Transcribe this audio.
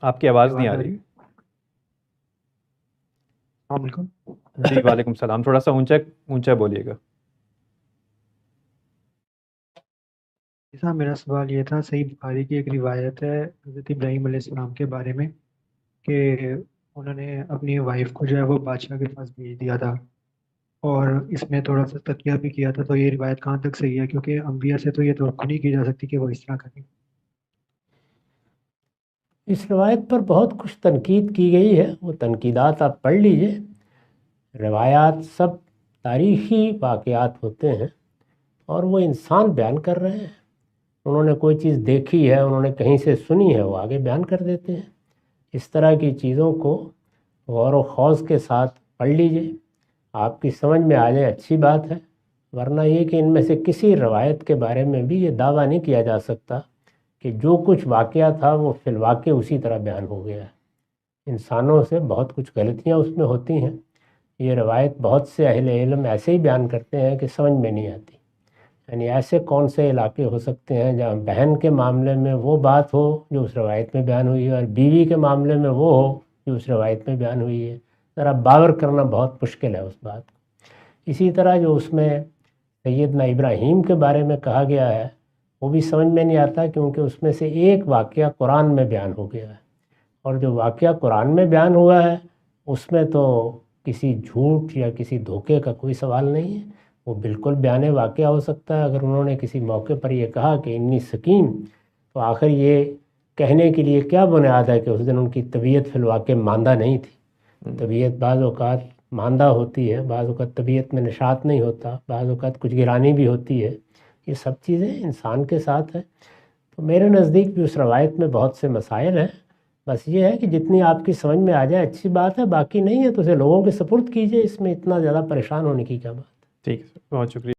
آپ کی آواز نہیں آ رہی. السلام علیکم. جی وعلیکم السلام. تھوڑا سا اونچا بولیے گا. صاحب میرا سوال یہ تھا، صحیح بخاری کی ایک روایت ہے حضرت ابراہیم علیہ السلام کے بارے میں کہ انہوں نے اپنی وائف کو جو ہے وہ بادشاہ کے پاس بھیج دیا تھا، اور اس میں تھوڑا سا تقیہ بھی کیا تھا. تو یہ روایت کہاں تک صحیح ہے؟ کیونکہ انبیاء سے تو یہ توقع نہیں کی جا سکتی کہ وہ اس طرح کریں. اس روایت پر بہت کچھ تنقید کی گئی ہے، وہ تنقیدات آپ پڑھ لیجئے. روایات سب تاریخی واقعات ہوتے ہیں اور وہ انسان بیان کر رہے ہیں. انہوں نے کوئی چیز دیکھی ہے، انہوں نے کہیں سے سنی ہے، وہ آگے بیان کر دیتے ہیں. اس طرح کی چیزوں کو غور و خوض کے ساتھ پڑھ لیجئے، آپ کی سمجھ میں آ جائے اچھی بات ہے، ورنہ یہ کہ ان میں سے کسی روایت کے بارے میں بھی یہ دعویٰ نہیں کیا جا سکتا کہ جو کچھ واقعہ تھا وہ فی الواقع اسی طرح بیان ہو گیا ہے. انسانوں سے بہت کچھ غلطیاں اس میں ہوتی ہیں. یہ روایت بہت سے اہل علم ایسے ہی بیان کرتے ہیں کہ سمجھ میں نہیں آتی. یعنی ایسے کون سے علاقے ہو سکتے ہیں جہاں بہن کے معاملے میں وہ بات ہو جو اس روایت میں بیان ہوئی ہے اور بیوی کے معاملے میں وہ ہو جو اس روایت میں بیان ہوئی ہے. ذرا باور کرنا بہت مشکل ہے اس بات کو. اسی طرح جو اس میں سیدنا ابراہیم کے بارے میں کہا گیا ہے وہ بھی سمجھ میں نہیں آتا، کیونکہ اس میں سے ایک واقعہ قرآن میں بیان ہو گیا ہے، اور جو واقعہ قرآن میں بیان ہوا ہے اس میں تو کسی جھوٹ یا کسی دھوکے کا کوئی سوال نہیں ہے. وہ بالکل بیان واقعہ ہو سکتا ہے. اگر انہوں نے کسی موقع پر یہ کہا کہ انی سکیم، تو آخر یہ کہنے کے لیے کیا بنیاد ہے کہ اس دن ان کی طبیعت فی الواقع ماندہ نہیں تھی. طبیعت بعض اوقات ماندہ ہوتی ہے، بعض اوقات طبیعت میں نشاط نہیں ہوتا، بعض اوقات کچھ گرانی بھی ہوتی ہے. یہ سب چیزیں انسان کے ساتھ ہیں. تو میرے نزدیک بھی اس روایت میں بہت سے مسائل ہیں. بس یہ ہے کہ جتنی آپ کی سمجھ میں آ جائے اچھی بات ہے، باقی نہیں ہے تو اسے لوگوں کے سپرد کیجئے. اس میں اتنا زیادہ پریشان ہونے کی کیا بات ہے. ٹھیک ہے، بہت شکریہ.